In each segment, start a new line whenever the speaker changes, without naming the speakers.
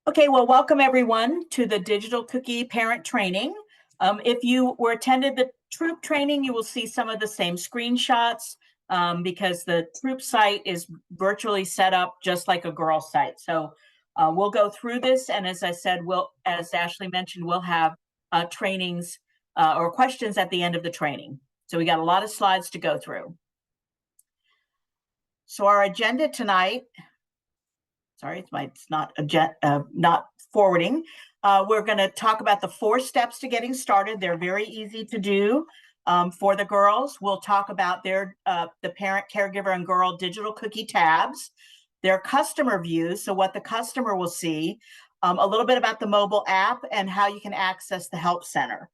Okay, well, welcome everyone to the Digital Cookie Parent Training. If you were attended the Troop training, you will see some of the same screenshots because the Troop site is virtually set up just like a girl site. So we'll go through this, and as I said, as Ashley mentioned, we'll have trainings or questions at the end of the training. So we got a lot of slides to go through. So our agenda tonight. Sorry, it's not forwarding. We're going to talk about the 4 steps to getting started. They're very easy to do for the girls. We'll talk about the parent, caregiver, and girl digital cookie tabs, their customer views, so what the customer will see, a little bit about the mobile app, and how you can access the help center.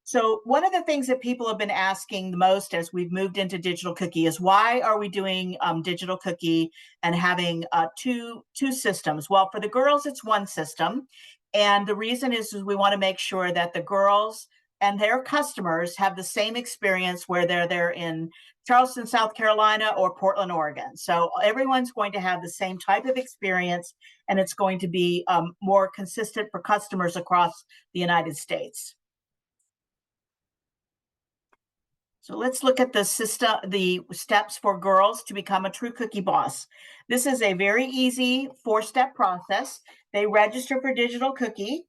So one of the things that people have been asking the most as we've moved into digital cookie is why are we doing digital cookie and having two systems? Well, for the girls, it's one system. And the reason is we want to make sure that the girls and their customers have the same experience whether they're in Charleston, South Carolina, or Portland, Oregon. So everyone's going to have the same type of experience, and it's going to be more consistent for customers across the United States. So let's look at the steps for girls to become a true cookie boss. This is a very easy 4-step process. They register for digital cookie.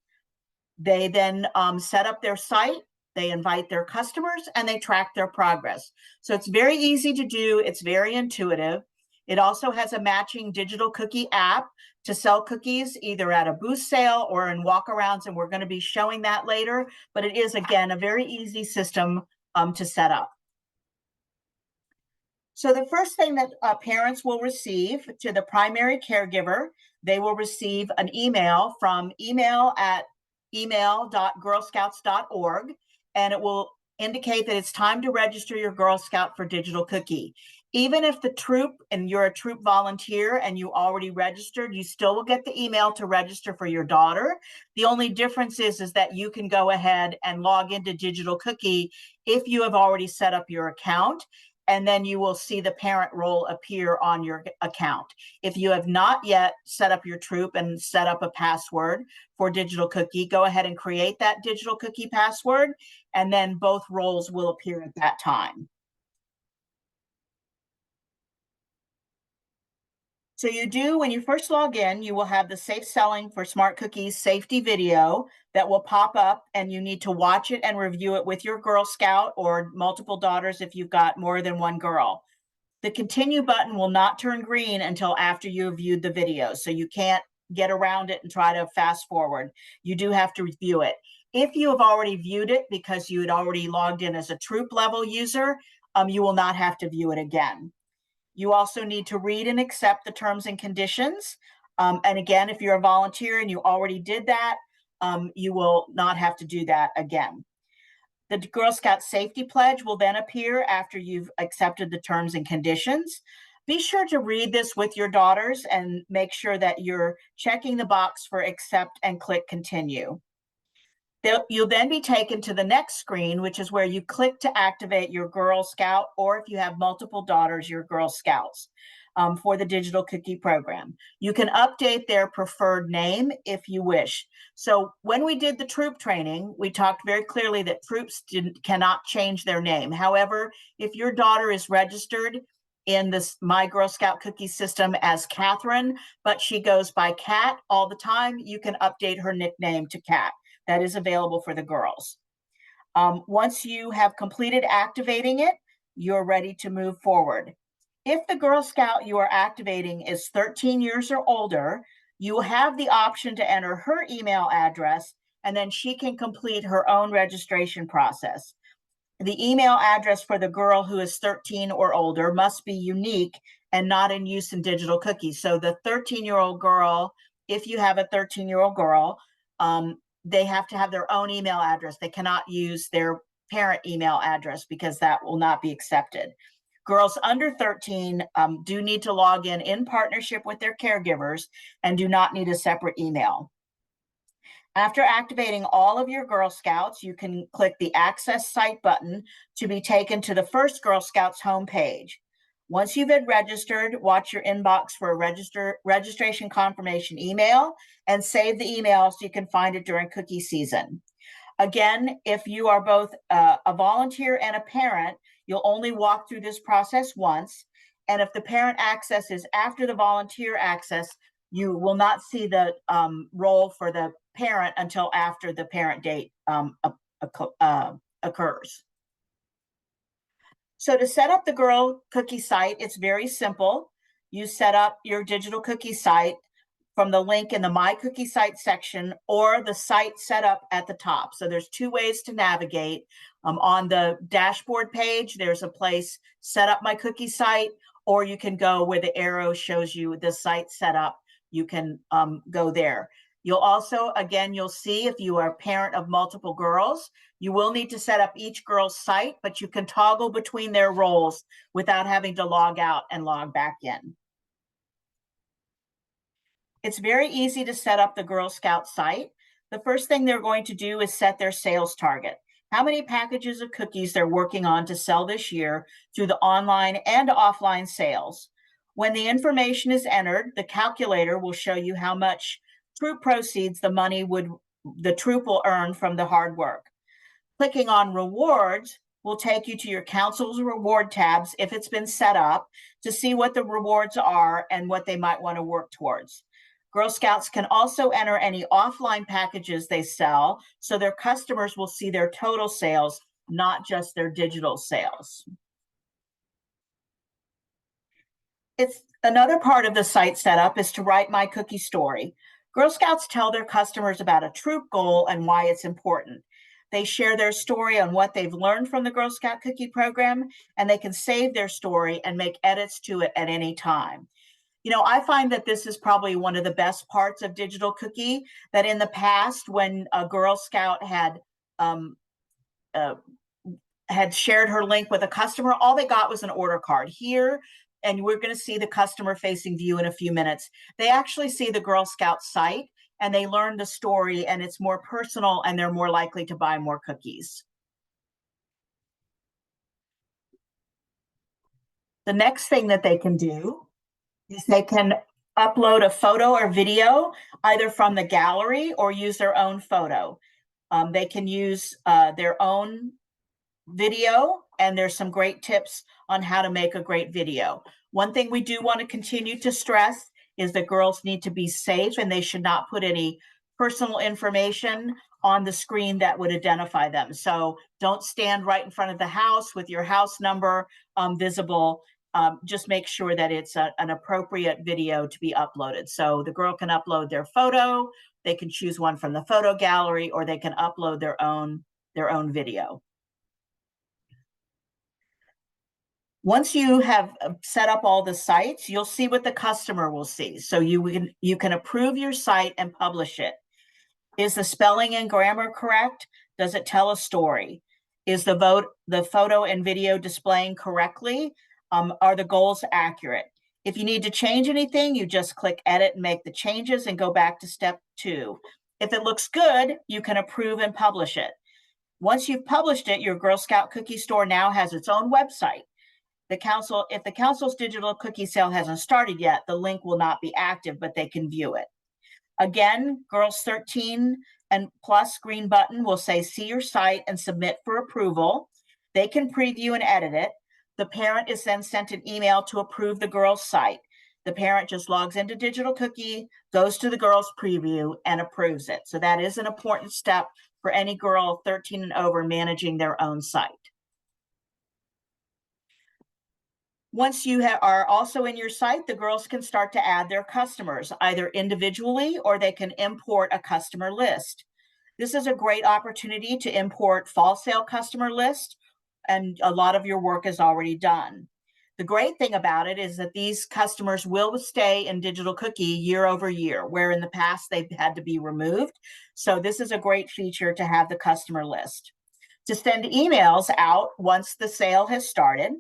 They then set up their site. They invite their customers and they track their progress. So it's very easy to do. It's very intuitive. It also has a matching digital cookie app to sell cookies either at a booth sale or in walkarounds, and we're going to be showing that later. But it is, again, a very easy system to set up. So the first thing that parents will receive to the primary caregiver, they will receive an email from email@girlscouts.org, and it will indicate that it's time to register your Girl Scout for digital cookie. Even if the troop and you're a troop volunteer and you already registered, you still will get the email to register for your daughter. The only difference is that you can go ahead and log into digital cookie if you have already set up your account, and then you will see the parent role appear on your account. If you have not yet set up your troop and set up a password for digital cookie, go ahead and create that digital cookie password, and then both roles will appear at that time. So when you first log in, you will have the Safe Selling for Smart Cookies safety video that will pop up, and you need to watch it and review it with your Girl Scout or multiple daughters if you've got more than one girl. The continue button will not turn green until after you have viewed the video, so you can't get around it and try to fast forward. You do have to review it. If you have already viewed it because you had already logged in as a troop level user, you will not have to view it again. You also need to read and accept the terms and conditions. And again, if you're a volunteer and you already did that, you will not have to do that again. The Girl Scout Safety Pledge will then appear after you've accepted the terms and conditions. Be sure to read this with your daughters and make sure that you're checking the box for accept and click continue. You'll then be taken to the next screen, which is where you click to activate your Girl Scout, or if you have multiple daughters, your Girl Scouts for the digital cookie program. You can update their preferred name if you wish. So when we did the troop training, we talked very clearly that troops cannot change their name. However, if your daughter is registered in this My Girl Scout cookie system as Catherine, but she goes by Cat all the time, you can update her nickname to Cat. That is available for the girls. Once you have completed activating it, you're ready to move forward. If the Girl Scout you are activating is 13 years or older, you will have the option to enter her email address, and then she can complete her own registration process. The email address for the girl who is 13 or older must be unique and not in use in digital cookies. So the 13-year-old girl, if you have a 13-year-old girl, they have to have their own email address. They cannot use their parent email address because that will not be accepted. Girls under 13 do need to log in partnership with their caregivers and do not need a separate email. After activating all of your Girl Scouts, you can click the Access Site button to be taken to the first Girl Scouts homepage. Once you've been registered, watch your inbox for a registration confirmation email and save the email so you can find it during cookie season. Again, if you are both a volunteer and a parent, you'll only walk through this process once. And if the parent access is after the volunteer access, you will not see the role for the parent until after the parent date occurs. So to set up the Girl Cookie site, it's very simple. You set up your digital cookie site from the link in the My Cookie Site section or the site setup at the top. So there's two ways to navigate. On the dashboard page, there's a place, set up my cookie site, or you can go where the arrow shows you the site setup. You can go there. You'll also, again, you'll see if you are a parent of multiple girls, you will need to set up each girl's site, but you can toggle between their roles without having to log out and log back in. It's very easy to set up the Girl Scout site. The first thing they're going to do is set their sales target. How many packages of cookies they're working on to sell this year through the online and offline sales. When the information is entered, the calculator will show you how much troop proceeds the troop will earn from the hard work. Clicking on rewards will take you to your council's reward tabs if it's been set up to see what the rewards are and what they might want to work towards. Girl Scouts can also enter any offline packages they sell, so their customers will see their total sales, not just their digital sales. It's another part of the site setup is to write my cookie story. Girl Scouts tell their customers about a troop goal and why it's important. They share their story on what they've learned from the Girl Scout cookie program, and they can save their story and make edits to it at any time. You know, I find that this is probably one of the best parts of digital cookie, that in the past when a Girl Scout had shared her link with a customer, all they got was an order card. Here, and we're going to see the customer facing view in a few minutes, they actually see the Girl Scout site and they learn the story, and it's more personal and they're more likely to buy more cookies. The next thing that they can do is they can upload a photo or video either from the gallery or use their own photo. They can use their own video, and there's some great tips on how to make a great video. One thing we do want to continue to stress is that girls need to be safe, and they should not put any personal information on the screen that would identify them. So don't stand right in front of the house with your house number visible. Just make sure that it's an appropriate video to be uploaded. So the girl can upload their photo, they can choose one from the photo gallery, or they can upload their own video. Once you have set up all the sites, you'll see what the customer will see. So you can approve your site and publish it. Is the spelling and grammar correct? Does it tell a story? Is the photo and video displaying correctly? Are the goals accurate? If you need to change anything, you just click edit and make the changes and go back to step 2. If it looks good, you can approve and publish it. Once you've published it, your Girl Scout cookie store now has its own website. If the council's digital cookie sale hasn't started yet, the link will not be active, but they can view it. Again, girls 13 and plus green button will say see your site and submit for approval. They can preview and edit it. The parent is then sent an email to approve the girl's site. The parent just logs into digital cookie, goes to the girl's preview, and approves it. So that is an important step for any girl 13 and over managing their own site. Once you are also in your site, the girls can start to add their customers, either individually or they can import a customer list. This is a great opportunity to import fall sale customer list, and a lot of your work is already done. The great thing about it is that these customers will stay in digital cookie year over year, where in the past they've had to be removed. So this is a great feature to have the customer list. To send emails out once the sale has started,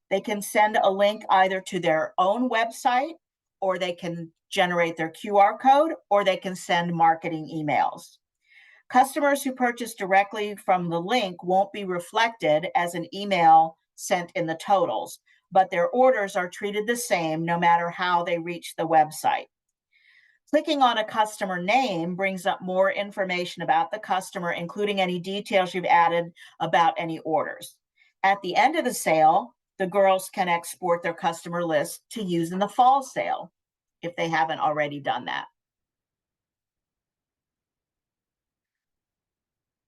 they can send a link either to their own website, or they can generate their QR code, or they can send marketing emails. Customers who purchase directly from the link won't be reflected as an email sent in the totals, but their orders are treated the same no matter how they reach the website. Clicking on a customer name brings up more information about the customer, including any details you've added about any orders. At the end of the sale, the girls can export their customer list to use in the fall sale if they haven't already done that.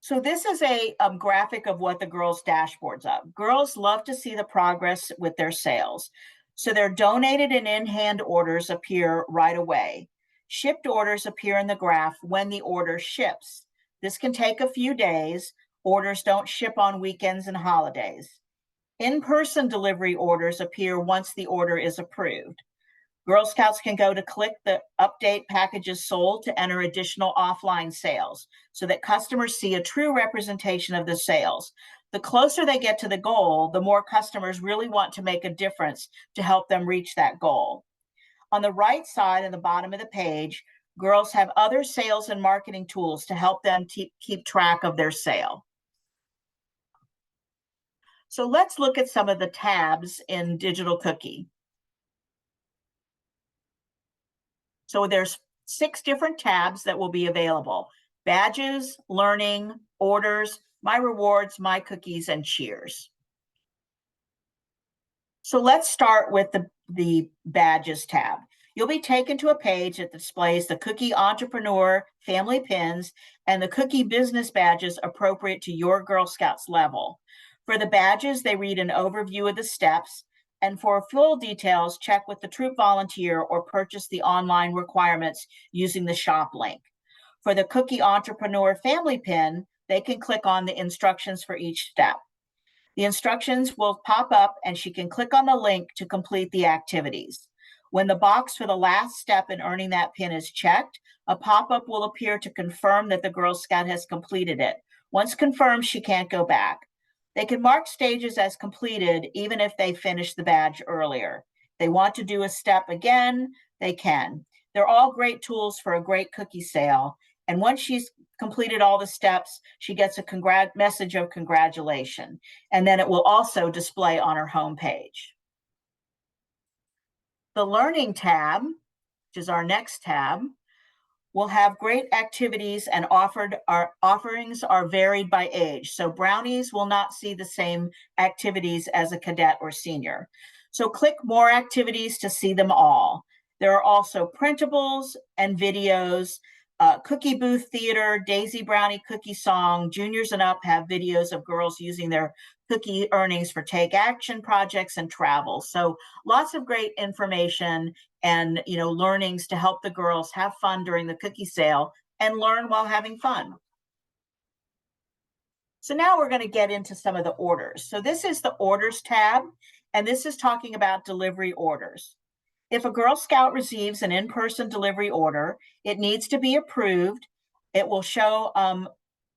So this is a graphic of what the girls' dashboard's up. Girls love to see the progress with their sales. So their donated and in-hand orders appear right away. Shipped orders appear in the graph when the order ships. This can take a few days. Orders don't ship on weekends and holidays. In-person delivery orders appear once the order is approved. Girl Scouts can go to click the update packages sold to enter additional offline sales so that customers see a true representation of the sales. The closer they get to the goal, the more customers really want to make a difference to help them reach that goal. On the right side and the bottom of the page, girls have other sales and marketing tools to help them keep track of their sale. So let's look at some of the tabs in Digital Cookie. So there's 6 different tabs that will be available: badges, learning, orders, my rewards, my cookies, and cheers. So let's start with the badges tab. You'll be taken to a page that displays the Cookie Entrepreneur family pins and the Cookie Business badges appropriate to your Girl Scouts level. For the badges, they read an overview of the steps, and for full details, check with the troop volunteer or purchase the online requirements using the shop link. For the Cookie Entrepreneur family pin, they can click on the instructions for each step. The instructions will pop up and she can click on the link to complete the activities. When the box for the last step in earning that pin is checked, a pop-up will appear to confirm that the Girl Scout has completed it. Once confirmed, she can't go back. They can mark stages as completed even if they finished the badge earlier. If they want to do a step again, they can. They're all great tools for a great cookie sale. And once she's completed all the steps, she gets a message of congratulations. And then it will also display on her homepage. The Learning tab, which is our next tab, will have great activities, and offerings are varied by age. So brownies will not see the same activities as a cadet or senior. So click more activities to see them all. There are also printables and videos, cookie booth theater, Daisy Brownie cookie song. Juniors and up have videos of girls using their cookie earnings for take action projects and travel. So lots of great information and learnings to help the girls have fun during the cookie sale and learn while having fun. So now we're going to get into some of the orders. So this is the orders tab, and this is talking about delivery orders. If a Girl Scout receives an in-person delivery order, it needs to be approved. It will show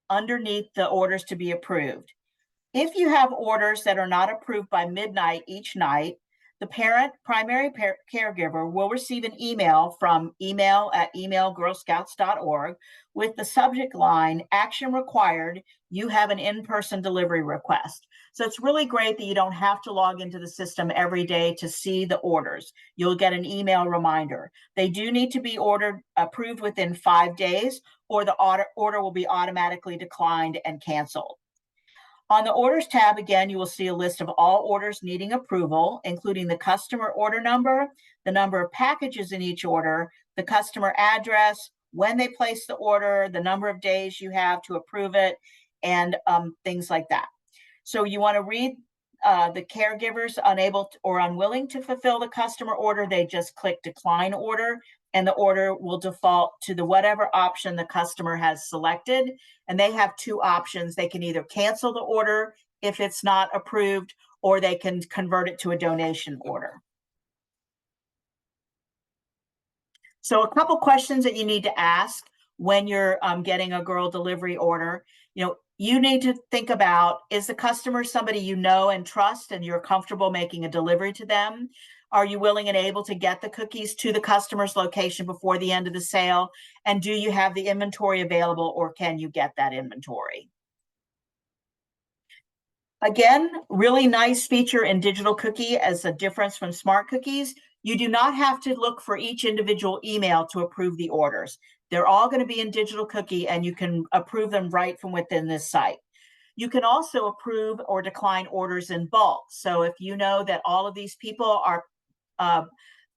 underneath the orders to be approved. If you have orders that are not approved by midnight each night, the primary caregiver will receive an email from email@emailgirlscouts.org with the subject line, "Action Required, you have an in-person delivery request." So it's really great that you don't have to log into the system every day to see the orders. You'll get an email reminder. They do need to be approved within 5 days, or the order will be automatically declined and canceled. On the Orders tab, again, you will see a list of all orders needing approval, including the customer order number, the number of packages in each order, the customer address, when they place the order, the number of days you have to approve it, and things like that. So you want to read the caregivers unable or unwilling to fulfill the customer order, they just click decline order, and the order will default to the whatever option the customer has selected. And they have 2 options. They can either cancel the order if it's not approved, or they can convert it to a donation order. So a couple questions that you need to ask when you're getting a girl delivery order. You need to think about, is the customer somebody you know and trust and you're comfortable making a delivery to them? Are you willing and able to get the cookies to the customer's location before the end of the sale? And do you have the inventory available, or can you get that inventory? Again, really nice feature in Digital Cookie as a difference from Smart Cookies. You do not have to look for each individual email to approve the orders. They're all going to be in Digital Cookie, and you can approve them right from within this site. You can also approve or decline orders in bulk. So if you know that all of these people are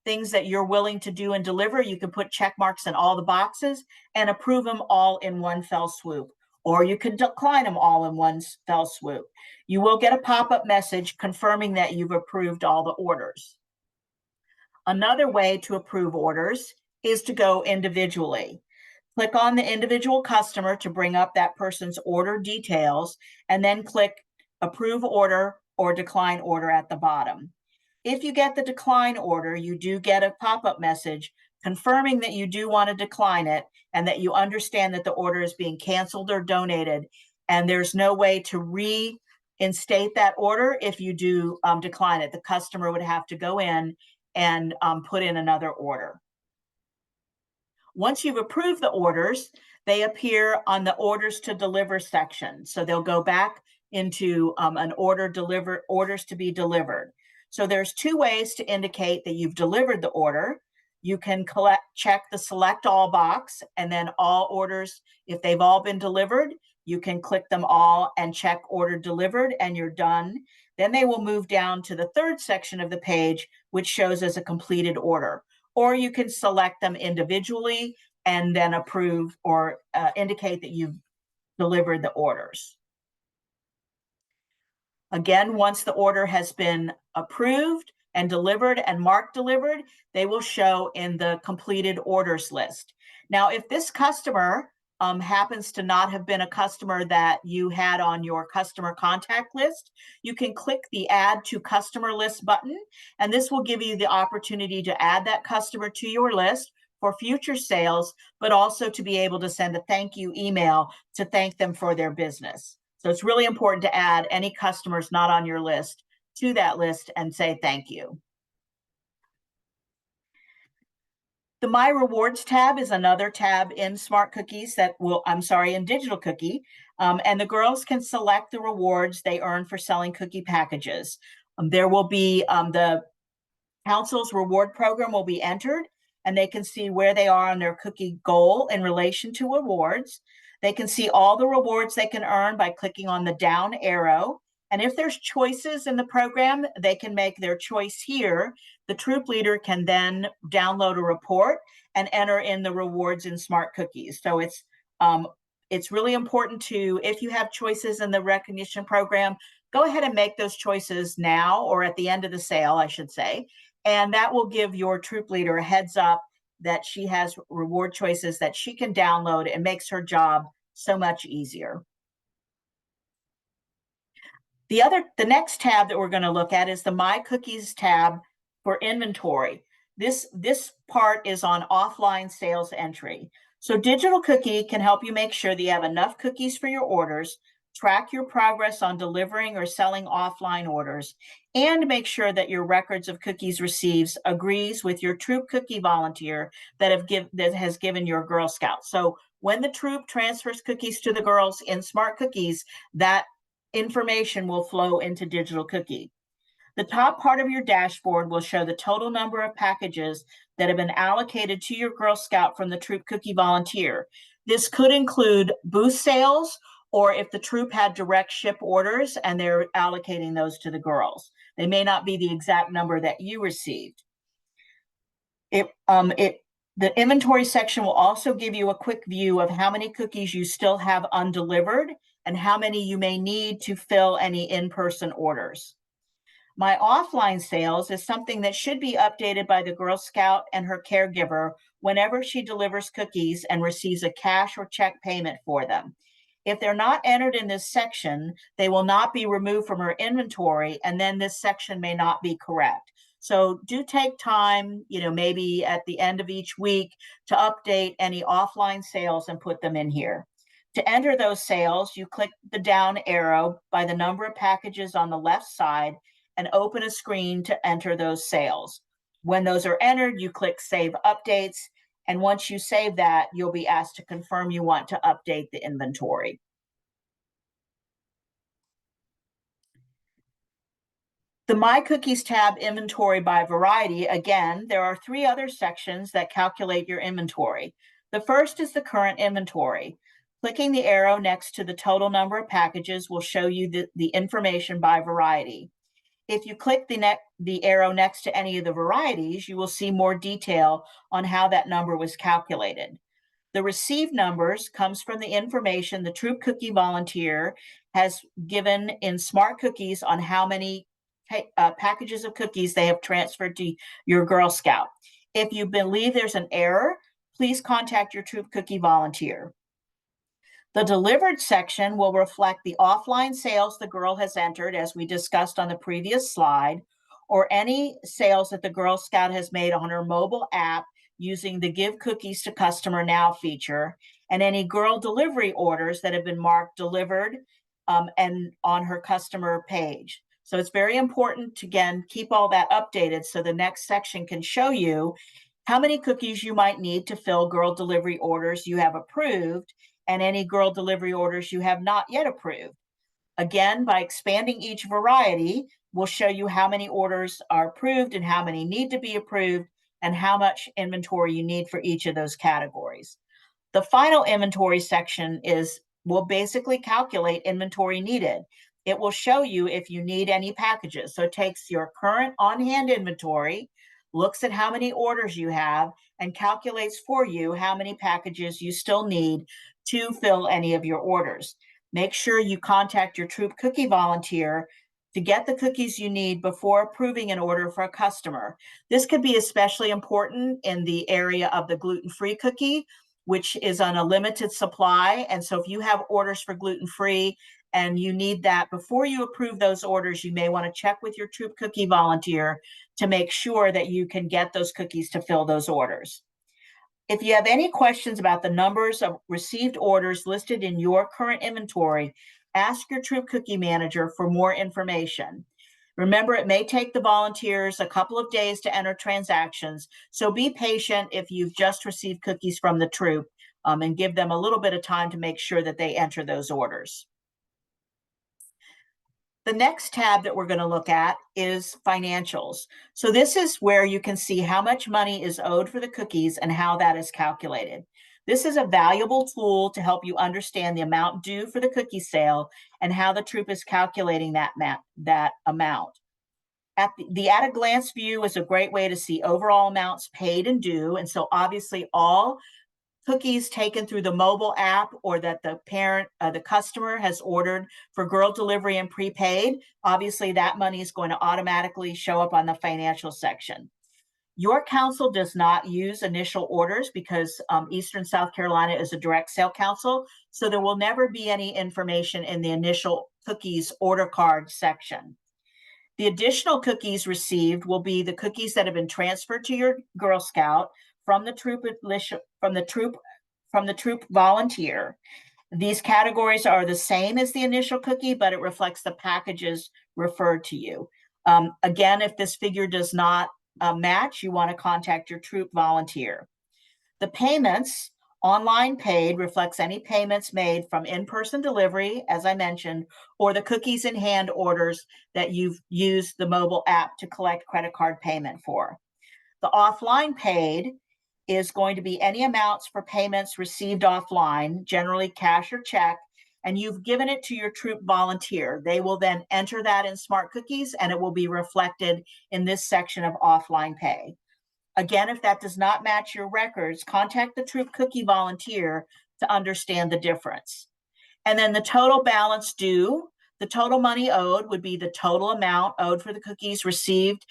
things that you're willing to do and deliver, you can put check marks in all the boxes and approve them all in one fell swoop. Or you can decline them all in one fell swoop. You will get a pop-up message confirming that you've approved all the orders. Another way to approve orders is to go individually. Click on the individual customer to bring up that person's order details, and then click approve order or decline order at the bottom. If you get the decline order, you do get a pop-up message confirming that you do want to decline it and that you understand that the order is being canceled or donated, and there's no way to reinstate that order if you do decline it. The customer would have to go in and put in another order. Once you've approved the orders, they appear on the orders to deliver section. So they'll go back into an orders to be delivered. So there's two ways to indicate that you've delivered the order. You can check the select all box, and then all orders, if they've all been delivered, you can click them all and check order delivered, and you're done. Then they will move down to the third section of the page, which shows as a completed order. Or you can select them individually and then approve or indicate that you've delivered the orders. Again, once the order has been approved and delivered and marked delivered, they will show in the completed orders list. Now, if this customer happens to not have been a customer that you had on your customer contact list, you can click the Add to Customer List button, and this will give you the opportunity to add that customer to your list for future sales, but also to be able to send a thank you email to thank them for their business. So it's really important to add any customers not on your list to that list and say thank you. The My Rewards tab is another tab in Smart Cookies in Digital Cookie. And the girls can select the rewards they earn for selling cookie packages. There will be the council's reward program will be entered, and they can see where they are on their cookie goal in relation to rewards. They can see all the rewards they can earn by clicking on the down arrow. And if there's choices in the program, they can make their choice here. The troop leader can then download a report and enter in the rewards in Smart Cookies. So it's really important to, if you have choices in the recognition program, go ahead and make those choices now, or at the end of the sale, I should say. And that will give your troop leader a heads up that she has reward choices that she can download, and makes her job so much easier. The next tab that we're going to look at is the My Cookies tab for inventory. This part is on offline sales entry. So Digital Cookie can help you make sure that you have enough cookies for your orders, track your progress on delivering or selling offline orders, and make sure that your records of cookies received agrees with your troop cookie volunteer that has given your Girl Scout. So when the troop transfers cookies to the girls in Smart Cookies, that information will flow into Digital Cookie. The top part of your dashboard will show the total number of packages that have been allocated to your Girl Scout from the Troop Cookie volunteer. This could include booth sales, or if the troop had direct ship orders and they're allocating those to the girls. They may not be the exact number that you received. The inventory section will also give you a quick view of how many cookies you still have undelivered and how many you may need to fill any in-person orders. My offline sales is something that should be updated by the Girl Scout and her caregiver whenever she delivers cookies and receives a cash or check payment for them. If they're not entered in this section, they will not be removed from her inventory, and then this section may not be correct. So do take time, maybe at the end of each week, to update any offline sales and put them in here. To enter those sales, you click the down arrow by the number of packages on the left side and open a screen to enter those sales. When those are entered, you click Save Updates, and once you save that, you'll be asked to confirm you want to update the inventory. The My Cookies tab, inventory by variety. Again, there are 3 other sections that calculate your inventory. The first is the current inventory. Clicking the arrow next to the total number of packages will show you the information by variety. If you click the arrow next to any of the varieties, you will see more detail on how that number was calculated. The received numbers comes from the information the Troop Cookie volunteer has given in Smart Cookies on how many packages of cookies they have transferred to your Girl Scout. If you believe there's an error, please contact your Troop Cookie volunteer. The delivered section will reflect the offline sales the girl has entered, as we discussed on the previous slide, or any sales that the Girl Scout has made on her mobile app using the Give Cookies to Customer Now feature, and any girl delivery orders that have been marked delivered and on her customer page. So it's very important to, again, keep all that updated so the next section can show you how many cookies you might need to fill girl delivery orders you have approved and any girl delivery orders you have not yet approved. Again, by expanding each variety, we'll show you how many orders are approved and how many need to be approved and how much inventory you need for each of those categories. The final inventory section will basically calculate inventory needed. It will show you if you need any packages. So it takes your current on-hand inventory, looks at how many orders you have, and calculates for you how many packages you still need to fill any of your orders. Make sure you contact your Troop Cookie volunteer to get the cookies you need before approving an order for a customer. This could be especially important in the area of the gluten-free cookie, which is on a limited supply. And so if you have orders for gluten-free and you need that before you approve those orders, you may want to check with your Troop Cookie volunteer to make sure that you can get those cookies to fill those orders. If you have any questions about the numbers of received orders listed in your current inventory, ask your Troop Cookie manager for more information. Remember, it may take the volunteers a couple of days to enter transactions, so be patient if you've just received cookies from the troop and give them a little bit of time to make sure that they enter those orders. The next tab that we're going to look at is financials. So this is where you can see how much money is owed for the cookies and how that is calculated. This is a valuable tool to help you understand the amount due for the cookie sale and how the troop is calculating that amount. At a glance view is a great way to see overall amounts paid and due. And so obviously all cookies taken through the mobile app or that the parent, the customer has ordered for girl delivery and prepaid, obviously that money is going to automatically show up on the financial section. Your council does not use initial orders because Eastern South Carolina is a direct sale council, so there will never be any information in the initial cookies order card section. The additional cookies received will be the cookies that have been transferred to your Girl Scout from the troop volunteer. These categories are the same as the initial cookie, but it reflects the packages referred to you. Again, if this figure does not match, you want to contact your troop volunteer. The payments, online paid, reflects any payments made from in-person delivery, as I mentioned, or the cookies in hand orders that you've used the mobile app to collect credit card payment for. The offline paid is going to be any amounts for payments received offline, generally cash or check, and you've given it to your troop volunteer. They will then enter that in Smart Cookies and it will be reflected in this section of offline pay. Again, if that does not match your records, contact the Troop Cookie volunteer to understand the difference. And then the total balance due, the total money owed would be the total amount owed for the cookies received,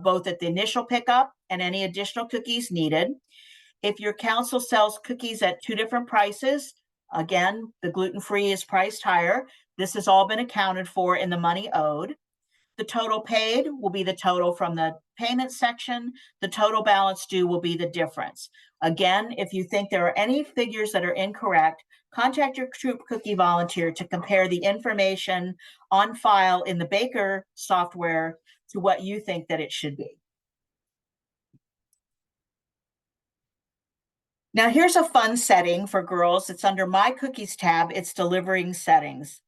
both at the initial pickup and any additional cookies needed. If your council sells cookies at 2 different prices, again, the gluten-free is priced higher. This has all been accounted for in the money owed. The total paid will be the total from the payment section. The total balance due will be the difference. Again, if you think there are any figures that are incorrect, contact your Troop Cookie volunteer to compare the information on file in the Baker software to what you think that it should be. Now here's a fun setting for girls. It's under My Cookies tab. It's delivering settings.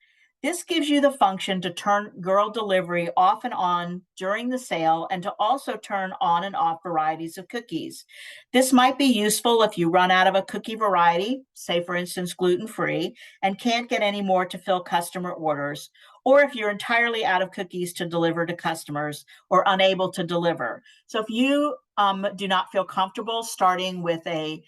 This gives you the function to turn girl delivery off and on during the sale and to also turn on and off varieties of cookies. This might be useful if you run out of a cookie variety, say for instance gluten-free, and can't get any more to fill customer orders, or if you're entirely out of cookies to deliver to customers or unable to deliver. So if you do not feel comfortable starting with a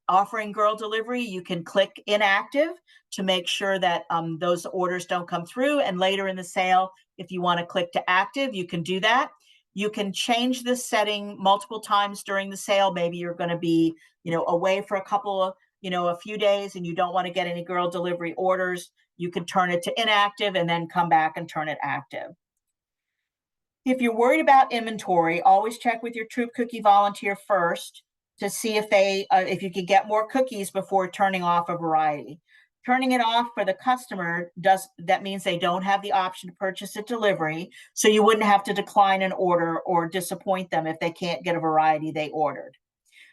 offering girl delivery, you can click inactive to make sure that those orders don't come through. And later in the sale, if you want to click to active, you can do that. You can change this setting multiple times during the sale. Maybe you're going to be, away for a couple of, a few days and you don't want to get any girl delivery orders. You can turn it to inactive and then come back and turn it active. If you're worried about inventory, always check with your Troop Cookie volunteer first to see if you can get more cookies before turning off a variety. Turning it off for the customer that means they don't have the option to purchase a delivery, so you wouldn't have to decline an order or disappoint them if they can't get a variety they ordered.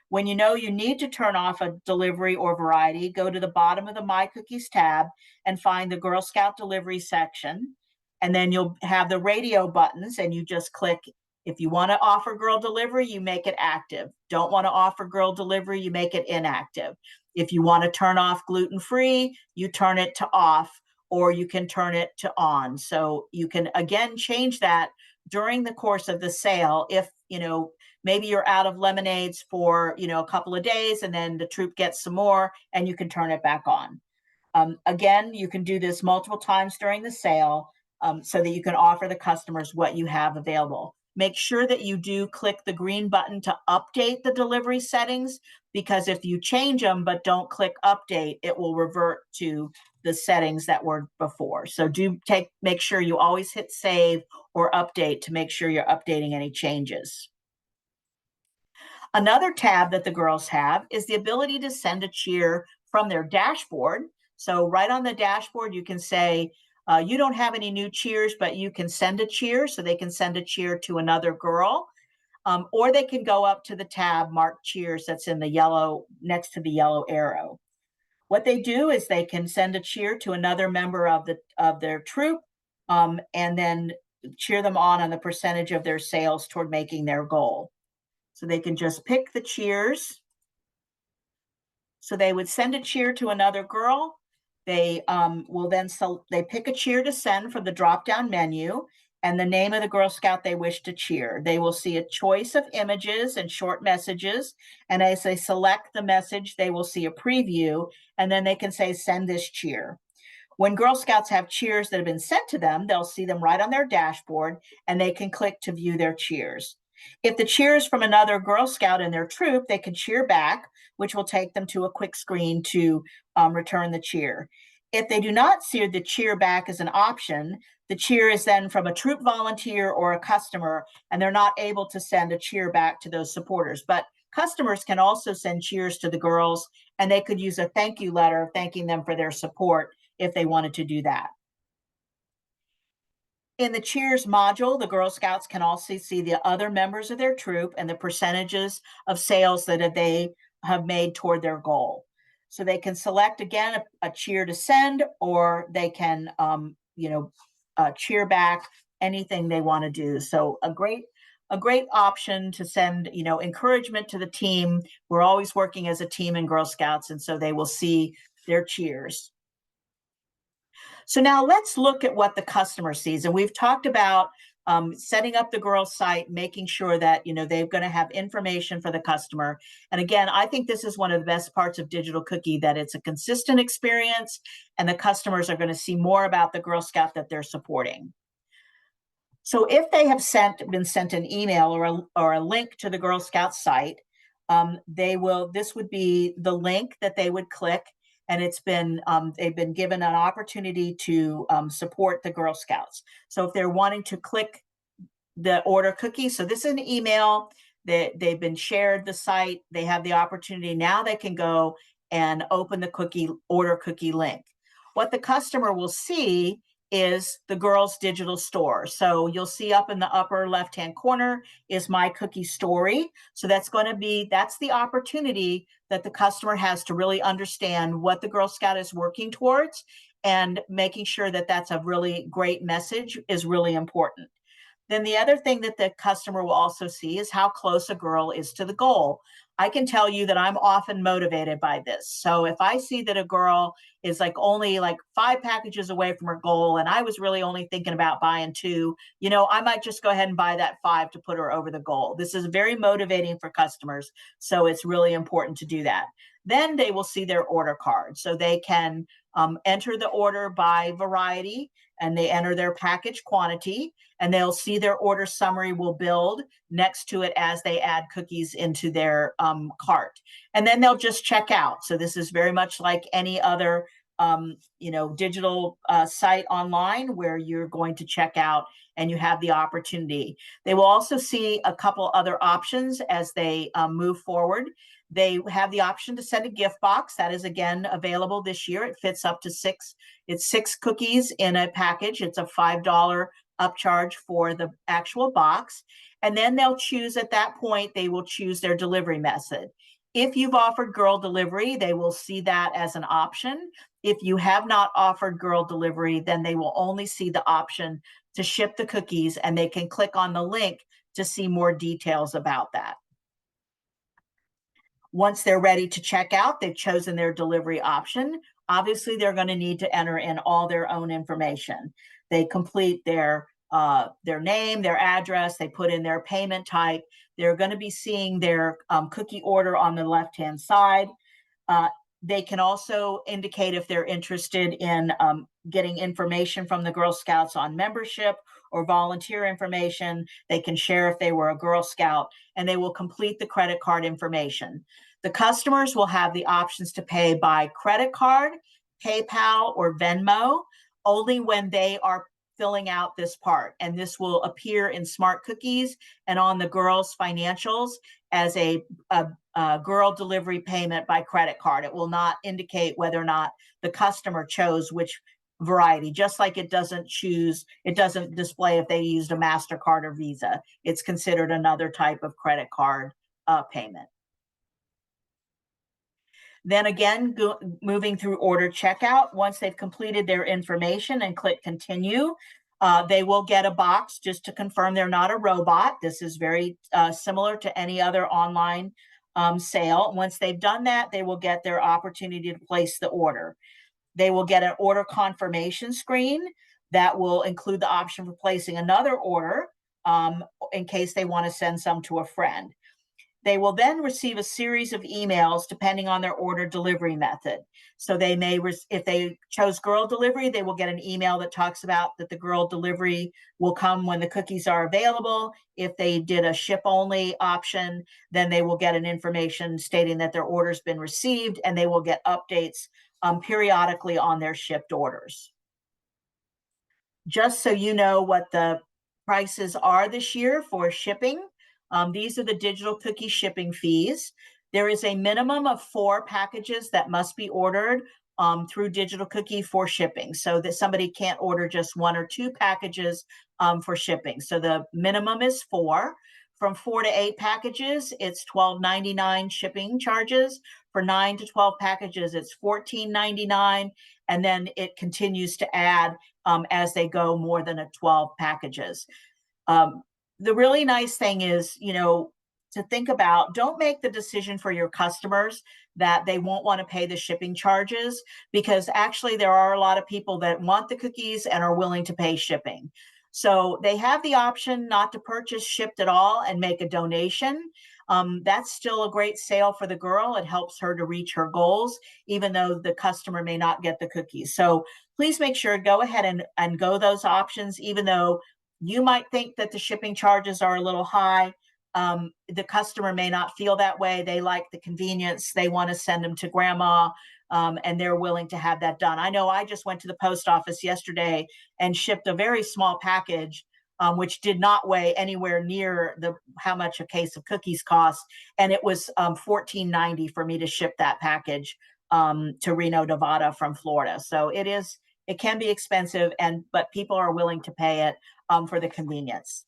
When you know you need to turn off a delivery or variety, go to the bottom of the My Cookies tab and find the Girl Scout delivery section. And then you'll have the radio buttons and you just click. If you want to offer girl delivery, you make it active. Don't want to offer girl delivery, you make it inactive. If you want to turn off gluten-free, you turn it to off, or you can turn it to on. So you can, again, change that during the course of the sale. If, maybe you're out of lemonades for, a couple of days and then the troop gets some more and you can turn it back on. Again, you can do this multiple times during the sale so that you can offer the customers what you have available. Make sure that you do click the green button to update the delivery settings, because if you change them but don't click update, it will revert to the settings that were before. So make sure you always hit save or update to make sure you're updating any changes. Another tab that the girls have is the ability to send a cheer from their dashboard. So right on the dashboard, you can say, you don't have any new cheers, but you can send a cheer. So they can send a cheer to another girl, or they can go up to the tab marked cheers that's in the yellow, next to the yellow arrow. What they do is they can send a cheer to another member of their troop, and then cheer them on the percentage of their sales toward making their goal. So they can just pick the cheers. So they would send a cheer to another girl. They will then they pick a cheer to send from the drop-down menu and the name of the Girl Scout they wish to cheer. They will see a choice of images and short messages. And as they select the message, they will see a preview, and then they can say, send this cheer. When Girl Scouts have cheers that have been sent to them, they'll see them right on their dashboard, and they can click to view their cheers. If the cheer is from another Girl Scout in their troop, they can cheer back, which will take them to a quick screen to return the cheer. If they do not see the cheer back as an option, the cheer is then from a troop volunteer or a customer, and they're not able to send a cheer back to those supporters. But customers can also send cheers to the girls, and they could use a thank you letter thanking them for their support if they wanted to do that. In the cheers module, the Girl Scouts can also see the other members of their troop and the percentages of sales that they have made toward their goal. So they can select, again, a cheer to send, or they can, cheer back anything they want to do. So a great option to send, encouragement to the team. We're always working as a team in Girl Scouts, and so they will see their cheers. So now let's look at what the customer sees. And we've talked about setting up the girls' site, making sure that they're going to have information for the customer. And again, I think this is one of the best parts of Digital Cookie, that it's a consistent experience, and the customers are going to see more about the Girl Scout that they're supporting. So if they have been sent an email or a link to the Girl Scout site, this would be the link that they would click. And they've been given an opportunity to support the Girl Scouts. So if they're wanting to click the order cookie, so this is an email that they've been shared the site, they have the opportunity. Now they can go and open the order cookie link. What the customer will see is the girls' digital store. So you'll see up in the upper left-hand corner is My Cookie Story. So that's the opportunity that the customer has to really understand what the Girl Scout is working towards and making sure that that's a really great message is really important. Then the other thing that the customer will also see is how close a girl is to the goal. I can tell you that I'm often motivated by this. So if I see that a girl is like only like 5 packages away from her goal, and I was really only thinking about buying 2, I might just go ahead and buy that 5 to put her over the goal. This is very motivating for customers. So it's really important to do that. Then they will see their order card. So they can enter the order by variety, and they enter their package quantity, and they'll see their order summary will build next to it as they add cookies into their cart. And then they'll just check out. So this is very much like any other digital site online where you're going to check out and you have the opportunity. They will also see a couple other options as they move forward. They have the option to send a gift box. That is, again, available this year. It fits up to 6. It's 6 cookies in a package. It's a $5 upcharge for the actual box. And then they'll choose, at that point, they will choose their delivery method. If you've offered girl delivery, they will see that as an option. If you have not offered girl delivery, then they will only see the option to ship the cookies, and they can click on the link to see more details about that. Once they're ready to check out, they've chosen their delivery option. Obviously, they're going to need to enter in all their own information. They complete their name, their address, they put in their payment type. They're going to be seeing their cookie order on the left-hand side. They can also indicate if they're interested in getting information from the Girl Scouts on membership or volunteer information. They can share if they were a Girl Scout, and they will complete the credit card information. The customers will have the options to pay by credit card, PayPal, or Venmo only when they are filling out this part. And this will appear in Smart Cookies and on the girls' financials as a girl delivery payment by credit card. It will not indicate whether or not the customer chose which variety, just like it doesn't display if they used a MasterCard or Visa. It's considered another type of credit card payment. Then again, moving through order checkout, once they've completed their information and click continue, they will get a box just to confirm they're not a robot. This is very similar to any other online sale. Once they've done that, they will get their opportunity to place the order. They will get an order confirmation screen that will include the option for placing another order in case they want to send some to a friend. They will then receive a series of emails depending on their order delivery method. So they may, if they chose girl delivery, they will get an email that talks about that the girl delivery will come when the cookies are available. If they did a ship only option, then they will get an information stating that their order's been received, and they will get updates periodically on their shipped orders. Just so you know what the prices are this year for shipping, these are the digital cookie shipping fees. There is a minimum of 4 packages that must be ordered through digital cookie for shipping, so that somebody can't order just 1 or 2 packages for shipping. So the minimum is 4. From 4 to 8 packages, it's $12.99 shipping charges. For 9 to 12 packages, it's $14.99, and then it continues to add as they go more than 12 packages. The really nice thing is, to think about, don't make the decision for your customers that they won't want to pay the shipping charges, because actually there are a lot of people that want the cookies and are willing to pay shipping. So they have the option not to purchase shipped at all and make a donation. That's still a great sale for the girl. It helps her to reach her goals, even though the customer may not get the cookies. So please make sure, go ahead and go those options, even though you might think that the shipping charges are a little high. The customer may not feel that way. They like the convenience. They want to send them to grandma, and they're willing to have that done. I know I just went to the post office yesterday and shipped a very small package, which did not weigh anywhere near how much a case of cookies costs. And it was $14.90 for me to ship that package to Reno, Nevada from Florida. So it can be expensive, but people are willing to pay it for the convenience.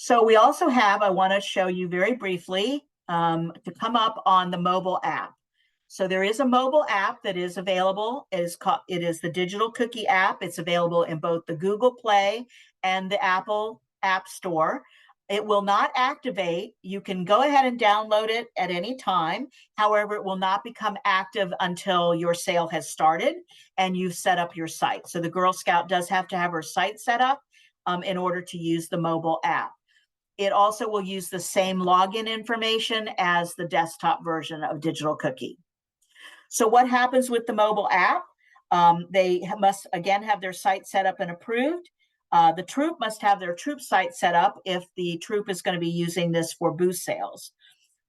So we also have, I want to show you very briefly, to come up on the mobile app. So there is a mobile app that is available. It is the Digital Cookie app. It's available in both the Google Play and the Apple App Store. It will not activate. You can go ahead and download it at any time. However, it will not become active until your sale has started and you've set up your site. So the Girl Scout does have to have her site set up in order to use the mobile app. It also will use the same login information as the desktop version of Digital Cookie. So what happens with the mobile app? They must, again, have their site set up and approved. The troop must have their troop site set up if the troop is going to be using this for booth sales.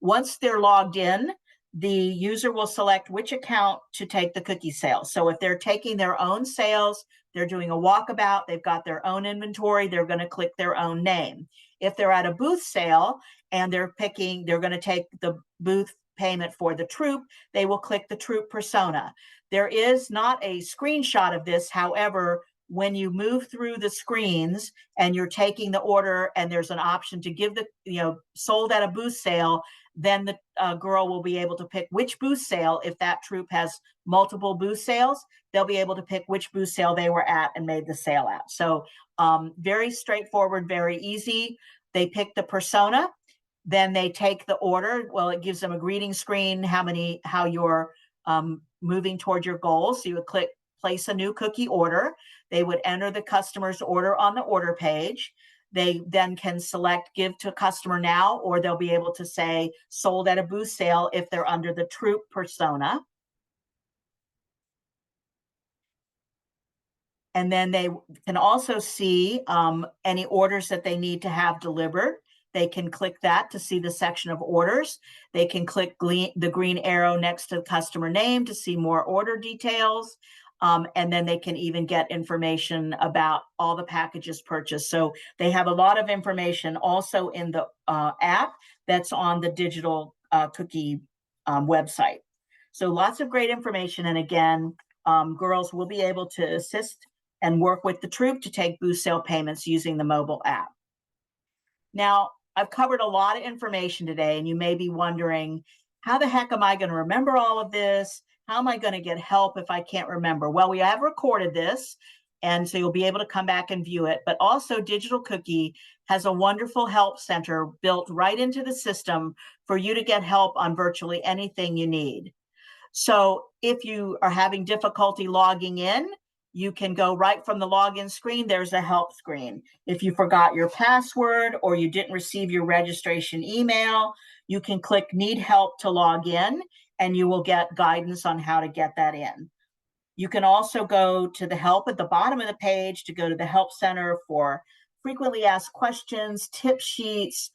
Once they're logged in, the user will select which account to take the cookie sales. So if they're taking their own sales, they're doing a walkabout, they've got their own inventory, they're going to click their own name. If they're at a booth sale and they're going to take the booth payment for the troop, they will click the troop persona. There is not a screenshot of this. However, when you move through the screens and you're taking the order and there's an option to give the, sold at a booth sale, then the girl will be able to pick which booth sale. If that troop has multiple booth sales, they'll be able to pick which booth sale they were at and made the sale at. So very straightforward, very easy. They pick the persona, then they take the order. Well, it gives them a greeting screen, how you're moving toward your goals. So you would click place a new cookie order. They would enter the customer's order on the order page. They then can select give to customer now, or they'll be able to say sold at a booth sale if they're under the troop persona. And then they can also see any orders that they need to have delivered. They can click that to see the section of orders. They can click the green arrow next to the customer name to see more order details. And then they can even get information about all the packages purchased. So they have a lot of information also in the app that's on the Digital Cookie website. So lots of great information. And again, girls will be able to assist and work with the troop to take booth sale payments using the mobile app. Now, I've covered a lot of information today, and you may be wondering, how the heck am I going to remember all of this? How am I going to get help if I can't remember? Well, we have recorded this, and so you'll be able to come back and view it. But also, Digital Cookie has a wonderful help center built right into the system for you to get help on virtually anything you need. So if you are having difficulty logging in, you can go right from the login screen. There's a help screen. If you forgot your password or you didn't receive your registration email, you can click need help to log in, and you will get guidance on how to get that in. You can also go to the help at the bottom of the page to go to the help center for frequently asked questions, tip sheets,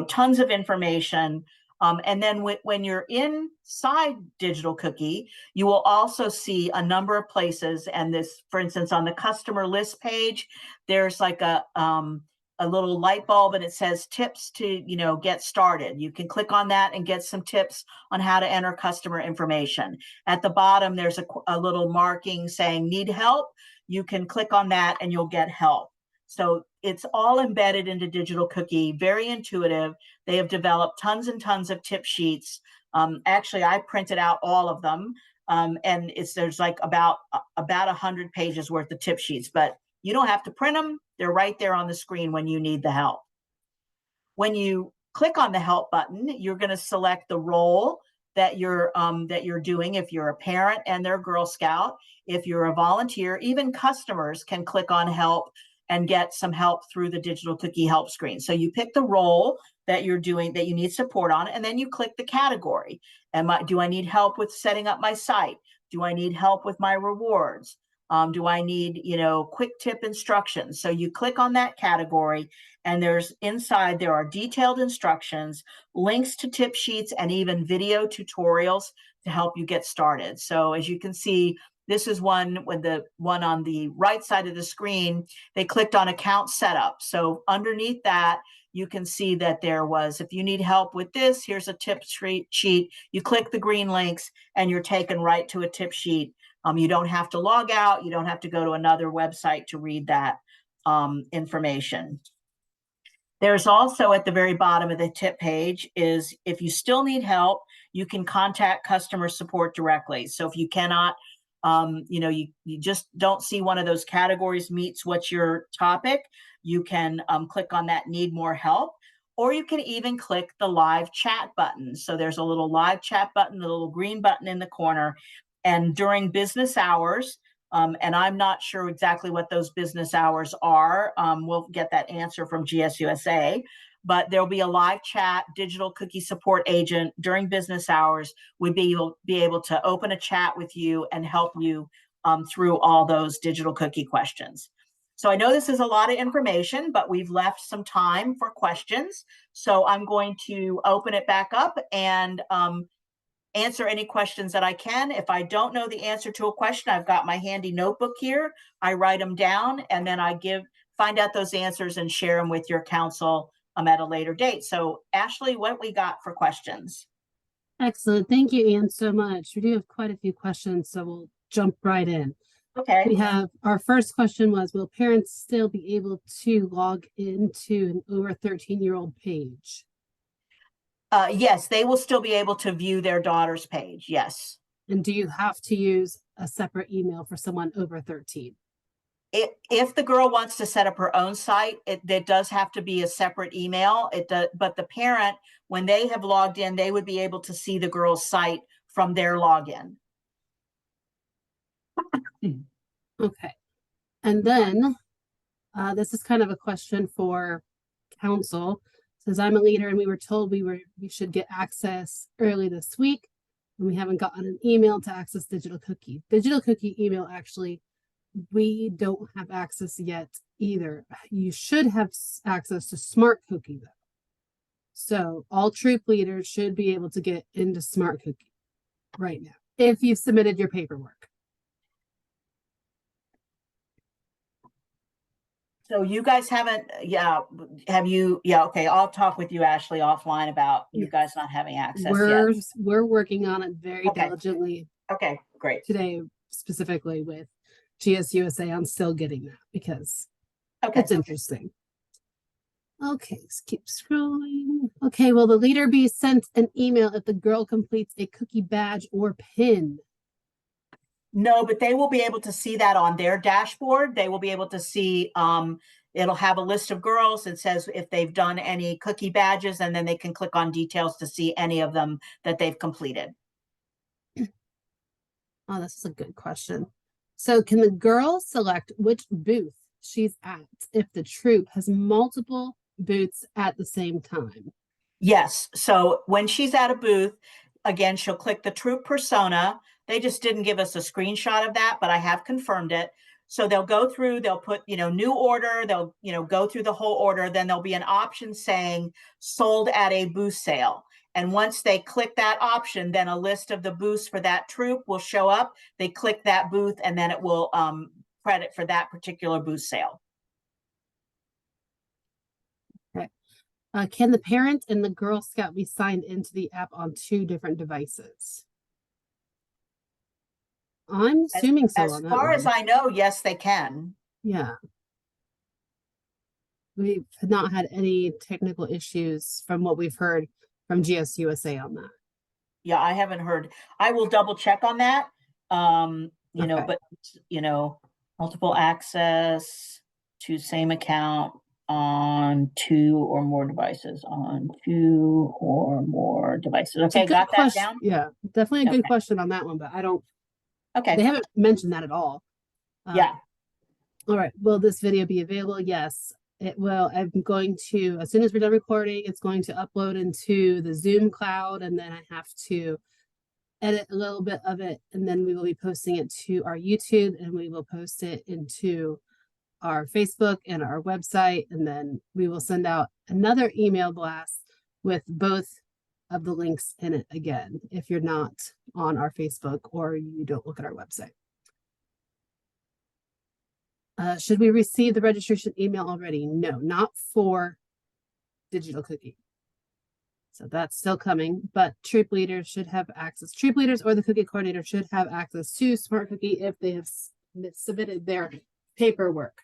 tons of information. And then when you're inside Digital Cookie, you will also see a number of places. And this, for instance, on the customer list page, there's like a little light bulb and it says tips to, get started. You can click on that and get some tips on how to enter customer information. At the bottom, there's a little marking saying need help. You can click on that and you'll get help. So it's all embedded into Digital Cookie, very intuitive. They have developed tons and tons of tip sheets. Actually, I printed out all of them, and there's like about 100 pages worth of tip sheets, but you don't have to print them. They're right there on the screen when you need the help. When you click on the help button, you're going to select the role that you're doing. If you're a parent and they're Girl Scout, if you're a volunteer, even customers can click on help and get some help through the Digital Cookie help screen. So you pick the role that you're doing, that you need support on, and then you click the category. Do I need help with setting up my site? Do I need help with my rewards? Do I need, quick tip instructions? So you click on that category, and there are detailed instructions, links to tip sheets, and even video tutorials to help you get started. So as you can see, this is one with the one on the right side of the screen. They clicked on account setup. So underneath that, you can see that there was, if you need help with this, here's a tip sheet. You click the green links and you're taken right to a tip sheet. You don't have to log out. You don't have to go to another website to read that information. There's also at the very bottom of the tip page is if you still need help, you can contact customer support directly. So if you cannot, you just don't see one of those categories meets what's your topic, you can click on that need more help, or you can even click the live chat button. So there's a little live chat button, the little green button in the corner. And during business hours, and I'm not sure exactly what those business hours are. We'll get that answer from GSUSA, but there'll be a live chat digital cookie support agent during business hours. We'd be able to open a chat with you and help you through all those digital cookie questions. So I know this is a lot of information, but we've left some time for questions. So I'm going to open it back up and answer any questions that I can. If I don't know the answer to a question, I've got my handy notebook here. I write them down, and then I find out those answers and share them with your council at a later date. So Ashley, what we got for questions?
Excellent. Thank you, Anne, so much. We do have quite a few questions, so we'll jump right in.
Okay.
We have our first question was, will parents still be able to log into an over 13-year-old page?
Yes, they will still be able to view their daughter's page. Yes.
And do you have to use a separate email for someone over 13?
If the girl wants to set up her own site, it does have to be a separate email. But the parent, when they have logged in, they would be able to see the girl's site from their login.
Okay. And then this is kind of a question for council. It says, I'm a leader and we were told we should get access early this week, and we haven't gotten an email to access digital cookie. Digital cookie email, actually, we don't have access yet either. You should have access to smart cookie though. So all troop leaders should be able to get into smart cookie right now if you've submitted your paperwork.
So you guys haven't, have you? Yeah, okay. I'll talk with you, Ashley, offline about you guys not having access yet.
We're working on it very diligently.
Okay, great.
Today, specifically with GSUSA, on still getting that because it's interesting. Okay, let's keep scrolling. Okay, will the leader be sent an email if the girl completes a cookie badge or pin?
No, but they will be able to see that on their dashboard. They will be able to see, it'll have a list of girls. It says if they've done any cookie badges, and then they can click on details to see any of them that they've completed.
Oh, this is a good question. So can the girl select which booth she's at if the troop has multiple booths at the same time?
Yes. So when she's at a booth, again, she'll click the troop persona. They just didn't give us a screenshot of that, but I have confirmed it. So they'll go through, they'll put, new order, they'll, go through the whole order. Then there'll be an option saying sold at a booth sale. And once they click that option, then a list of the booths for that troop will show up. They click that booth, and then it will credit for that particular booth sale.
Okay. Can the parent and the Girl Scout be signed into the app on 2 different devices? I'm assuming so.
As far as I know, yes, they can.
Yeah. We've not had any technical issues from what we've heard from GSUSA on that.
Yeah, I haven't heard. I will double check on that. But multiple access to same account on 2 or more devices. Okay, got that down?
Yeah, definitely a good question on that one, but I don't.
Okay.
They haven't mentioned that at all.
Yeah.
All right. Will this video be available? Yes, it will. I'm going to, as soon as we're done recording, it's going to upload into the Zoom cloud, and then I have to edit a little bit of it, and then we will be posting it to our YouTube, and we will post it into our Facebook and our website, and then we will send out another email blast with both of the links in it again if you're not on our Facebook or you don't look at our website. Should we receive the registration email already? No, not for digital cookie. So that's still coming, but troop leaders should have access. Troop leaders or the cookie coordinator should have access to smart cookie if they have submitted their paperwork.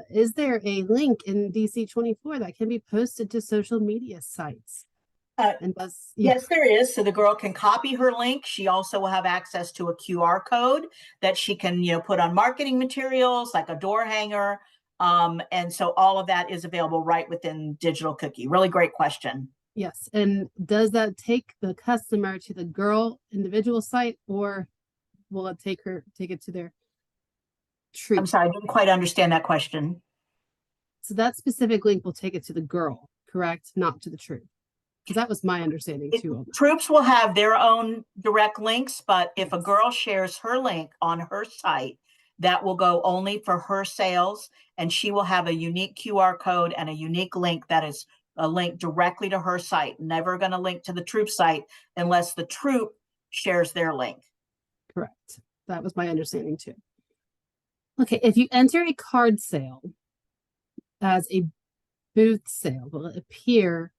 Is there a link in DC 24 that can be posted to social media sites?
Uh,
And yeah,
Yes, there is. So the girl can copy her link. She also will have access to a QR code that she can, put on marketing materials like a door hanger. And so all of that is available right within Digital Cookie. Really great question.
yes. And does that take the customer to the girl individual site, or will it take it to their
I'm
troop?
sorry, I didn't quite understand that question.
So that specific link will take it to the girl, correct? Not to the troop. Because that was my understanding too on that.
Troops will have their own direct links, but if a girl shares her link on her site, that will go only for her sales, and she will have a unique QR code and a unique link that is a link directly to her site. Never going to link to the troop site unless the troop shares their link.
Correct. That was my understanding too. Okay, if you enter a card sale as a booth sale, will it appear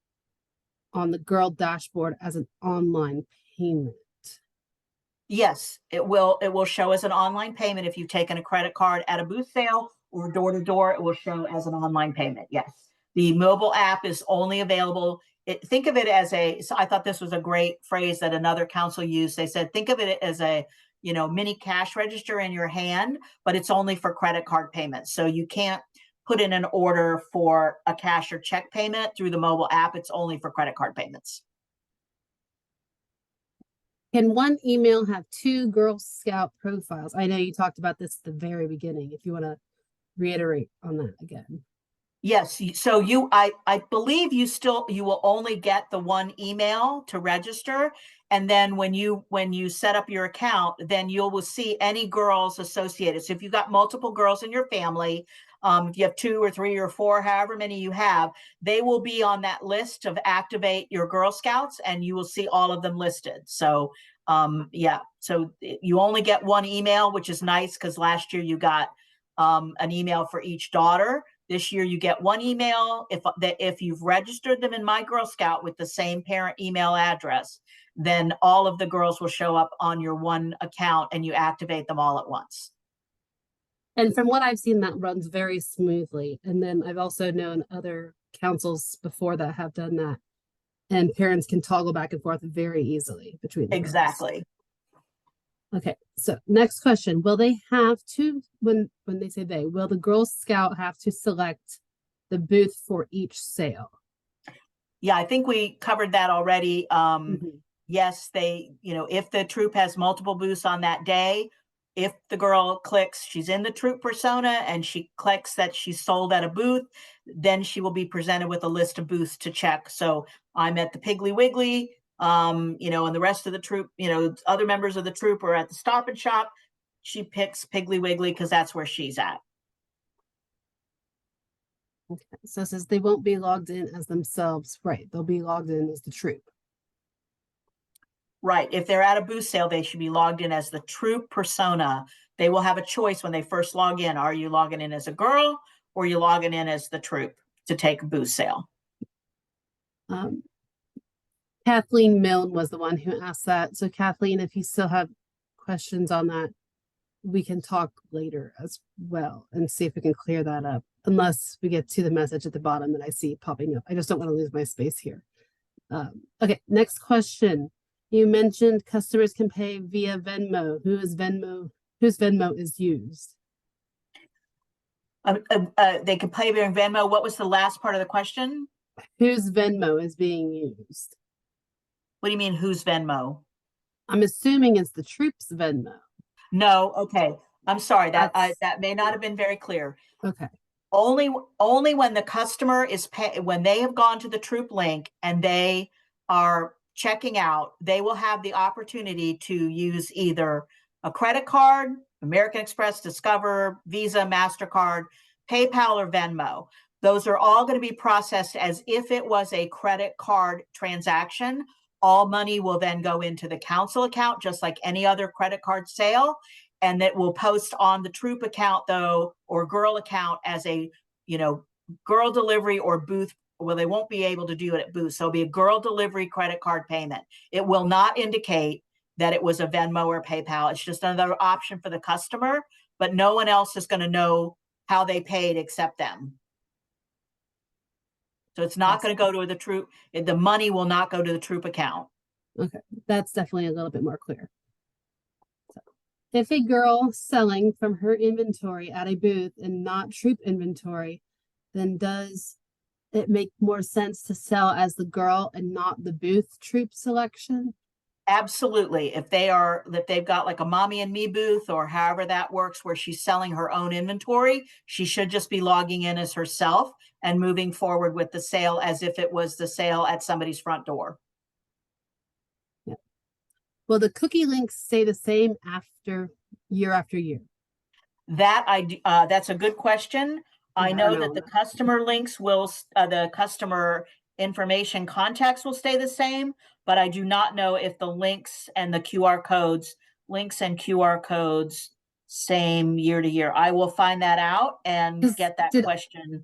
on the girl dashboard as an online payment?
Yes, it will. It will show as an online payment if you've taken a credit card at a booth sale or door to door. It will show as an online payment. Yes, the mobile app is only available. Think of it as so I thought this was a great phrase that another council used. They said, think of it as a mini cash register in your hand, but it's only for credit card payments. So you can't put in an order for a cash or check payment through the mobile app. It's only for credit card payments.
Can one email have two Girl Scout profiles? I know you talked about this at the very beginning. If you want to reiterate on that again.
Yes, so I believe you will only get the one email to register, and then when you set up your account, then you will see any girls associated. So if you've got multiple girls in your family, if you have two or three or four, however many you have, they will be on that list of activate your Girl Scouts, and you will see all of them listed. So yeah, so you only get one email, which is nice because last year you got an email for each daughter. This year you get one email. If you've registered them in My Girl Scout with the same parent email address, then all of the girls will show up on your one account and you activate them all at once.
And from what I've seen, that runs very smoothly. And then I've also known other councils before that have done that. And parents can toggle back and forth very easily between the girls.
Exactly.
Okay, so next question. Will they have to, when they say they, will the Girl Scout have to select the booth for each sale?
Yeah, I think we covered that already. Yes, if the troop has multiple booths on that day, if the girl clicks, she's in the troop persona and she clicks that she's sold at a booth, then she will be presented with a list of booths to check. So I'm at the Piggly Wiggly, and the rest of the troop, other members of the troop are at the Stop and Shop. She picks Piggly Wiggly because that's where she's at.
Okay, so it says they won't be logged in as themselves. Right, they'll be logged in as the troop.
Right. If they're at a booth sale, they should be logged in as the troop persona. They will have a choice when they first log in. Are you logging in as a girl or are you logging in as the troop to take a booth sale?
Kathleen Milne was the one who asked that. So Kathleen, if you still have questions on that, we can talk later as well and see if we can clear that up, unless we get to the message at the bottom that I see popping up. I just don't want to lose my space here. Okay, next question. You mentioned customers can pay via Venmo. Whose Venmo is used?
They can pay via Venmo. What was the last part of the question?
Whose Venmo is being used?
What do you mean, whose Venmo?
I'm assuming it's the troops Venmo.
No, okay. I'm sorry, that may not have been very clear.
Okay.
Only when the customer when they have gone to the troop link and they are checking out, they will have the opportunity to use either a credit card, American Express, Discover, Visa, MasterCard, PayPal, or Venmo. Those are all going to be processed as if it was a credit card transaction. All money will then go into the council account, just like any other credit card sale. And that will post on the troop account, though, or girl account as a, girl delivery or booth. Well, they won't be able to do it at booth. So it'll be a girl delivery credit card payment. It will not indicate that it was a Venmo or PayPal. It's just another option for the customer, but no one else is going to know how they paid except them. So it's not going to go to the troop. The money will not go to the troop account.
Okay, that's definitely a little bit more clear. So, if a girl selling from her inventory at a booth and not troop inventory, then does it make more sense to sell as the girl and not the booth troop selection?
Absolutely. If they've got like a mommy and me booth or however that works, where she's selling her own inventory, she should just be logging in as herself and moving forward with the sale as if it was the sale at somebody's front door.
Yeah. Will the cookie links stay the same after year?
That's a good question. I
Yeah,
know that the customer links will, the customer information contacts will stay the same, but I do not know if the links and the links and QR codes, same year to year. I will find that out and get that question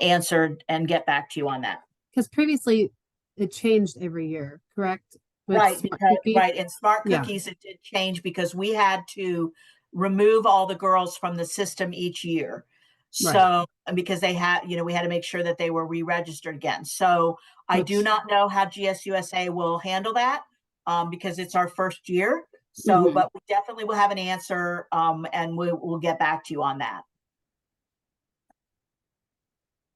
answered and get back to you on that.
Because previously it changed every year, correct?
Right, in Smart Cookies, it did change because we had to remove all the girls from the system each year. So, because they had, we had to make sure that they were re-registered again. So I do not know how GSUSA will handle that because it's our first year. So, but we definitely will have an answer and we'll get back to you on that.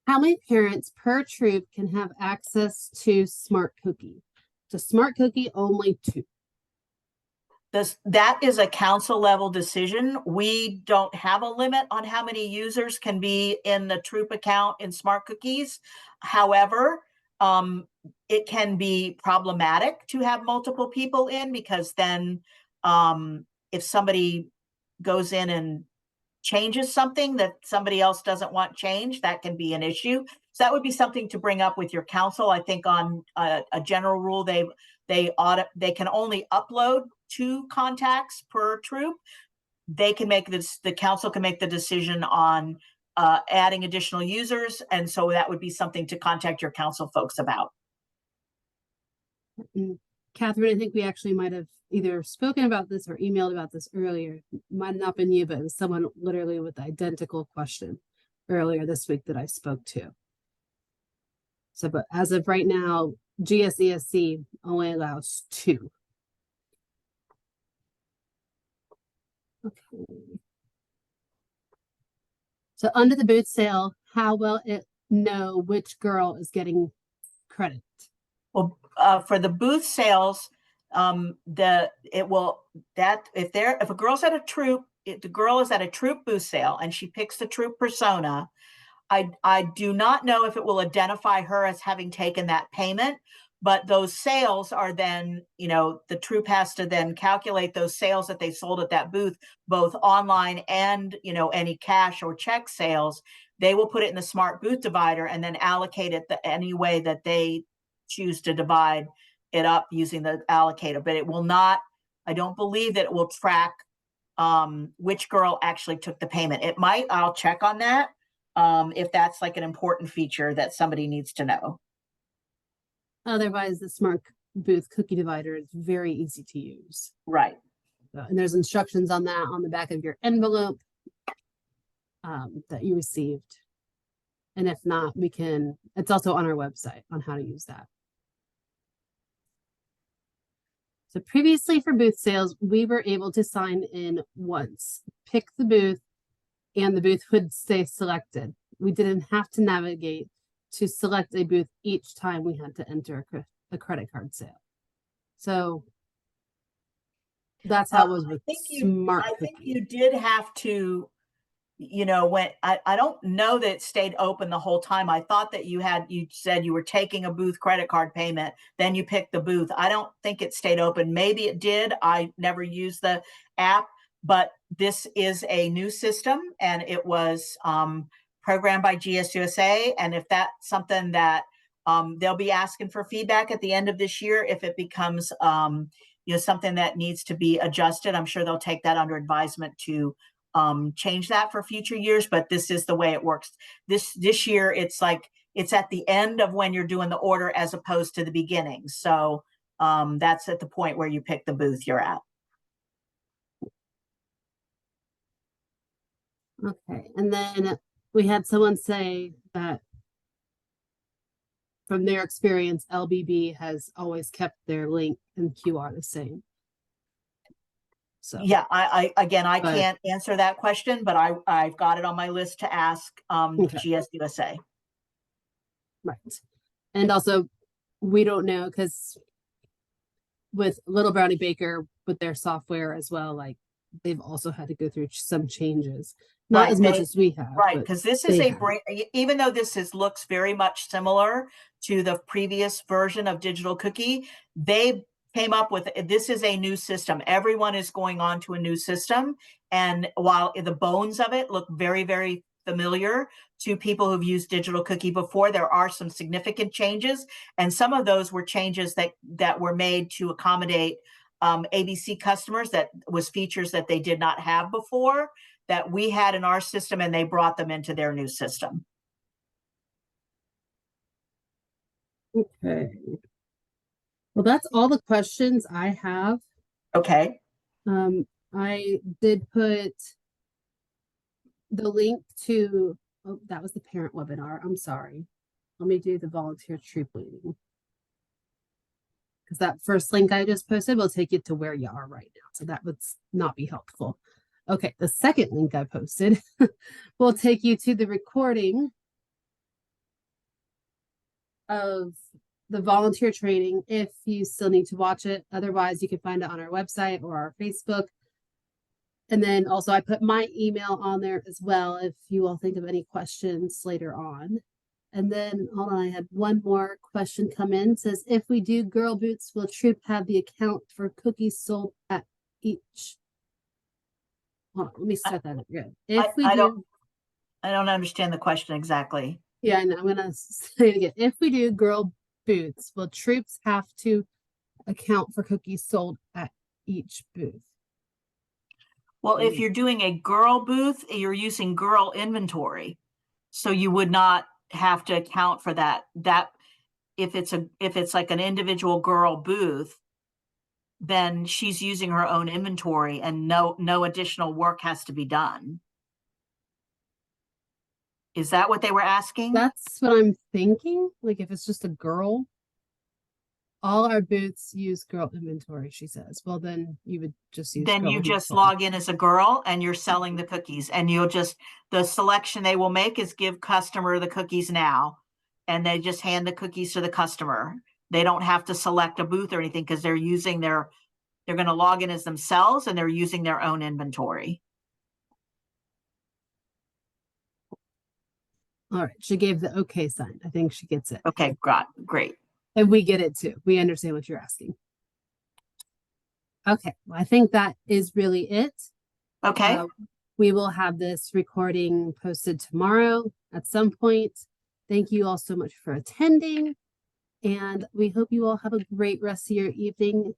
How many parents per troop can have access to Smart Cookie? To Smart Cookie, only 2.
That is a council level decision. We don't have a limit on how many users can be in the troop account in Smart Cookies. However, it can be problematic to have multiple people in because then if somebody goes in and changes something that somebody else doesn't want changed, that can be an issue. So that would be something to bring up with your council. I think on a general rule, they can only upload 2 contacts per troop. They can make this, the council can make the decision on adding additional users. And so that would be something to contact your council folks about.
Catherine, I think we actually might have either spoken about this or emailed about this earlier. Might have not been you, but it was someone literally with the identical question earlier this week that I spoke to. So, but as of right now, GSESC only allows 2. Okay. So under the booth sale, how will it know which girl is getting credit?
Well, for the booth sales, if a girl's at a troop, if the girl is at a troop booth sale and she picks the troop persona, I do not know if it will identify her as having taken that payment, but those sales are then, the troop has to then calculate those sales that they sold at that booth, both online and, any cash or check sales. They will put it in the smart booth divider and then allocate it any way that they choose to divide it up using the allocator. But it will not, I don't believe that it will track which girl actually took the payment. It might, I'll check on that. If that's like an important feature that somebody needs to know.
Otherwise, the smart booth cookie divider is very easy to use.
Right.
And there's instructions on that on the back of your envelope that you received. And if not, it's also on our website on how to use that. So previously for booth sales, we were able to sign in once, pick the booth, and the booth would stay selected. We didn't have to navigate to select a booth each time we had to enter a credit card sale. So that's how it was with Smart Cookie.
I think you did have to, when I don't know that it stayed open the whole time. I thought that you said you were taking a booth credit card payment, then you picked the booth. I don't think it stayed open. Maybe it did. I never used the app, but this is a new system and it was programmed by GSUSA. And if that's something that they'll be asking for feedback at the end of this year, if it becomes something that needs to be adjusted, I'm sure they'll take that under advisement to change that for future years. But this is the way it works. This year, it's like it's at the end of when you're doing the order as opposed to the beginning. So that's at the point where you pick the booth you're at.
Okay, and then we had someone say that from their experience, LBB has always kept their link and QR the same. So,
Yeah, again, I
but
can't answer that question, but I've got it on my list to ask
okay,
GSUSA.
right. And also, we don't know because with Little Brownie Baker with their software as well, like they've also had to go through some changes. Not
Right,
as much as we have,
right,
but
because this is
they
a
have.
brand, even though looks very much similar to the previous version of Digital Cookie, they came up with, this is a new system. Everyone is going on to a new system. And while the bones of it look very, very familiar to people who've used Digital Cookie before, there are some significant changes. And some of those were changes that were made to accommodate ABC customers, that was features that they did not have before, that we had in our system, and they brought them into their new system.
Okay. Well, that's all the questions I have.
Okay.
I did put the link to, oh, that was the parent webinar. I'm sorry. Let me do the volunteer troop leading. Because that first link I just posted will take you to where you are right now. So that would not be helpful. Okay, the second link I posted will take you to the recording of the volunteer training if you still need to watch it. Otherwise, you can find it on our website or our Facebook. And then also I put my email on there as well if you all think of any questions later on. And then hold on, I had one more question come in. It says, if we do girl boots, will Troop have the account for cookies sold at each? Hold on, let me start that again. If we
I
do,
don't understand the question exactly.
yeah, and I'm gonna say it again. If we do girl boots, will Troops have to account for cookies sold at each booth?
Well, if you're doing a girl booth, you're using girl inventory. So you would not have to account for that. That if it's like an individual girl booth, then she's using her own inventory and no additional work has to be done. Is that what they were asking?
That's what I'm thinking. Like if it's just a girl, all our booths use girl inventory, she says. Well, then you would just use
Then
girl
you just
inventory.
log in as a girl and you're selling the cookies, and the selection they will make is give customer the cookies now, and they just hand the cookies to the customer. They don't have to select a booth or anything because they're going to log in as themselves and they're using their own inventory.
All right. She gave the okay sign. I think she gets it.
Okay, great.
And we get it too. We understand what you're asking. Okay. Well, I think that is really it.
Okay.
We will have this recording posted tomorrow at some point. Thank you all so much for attending. And we hope you all have a great rest of your evening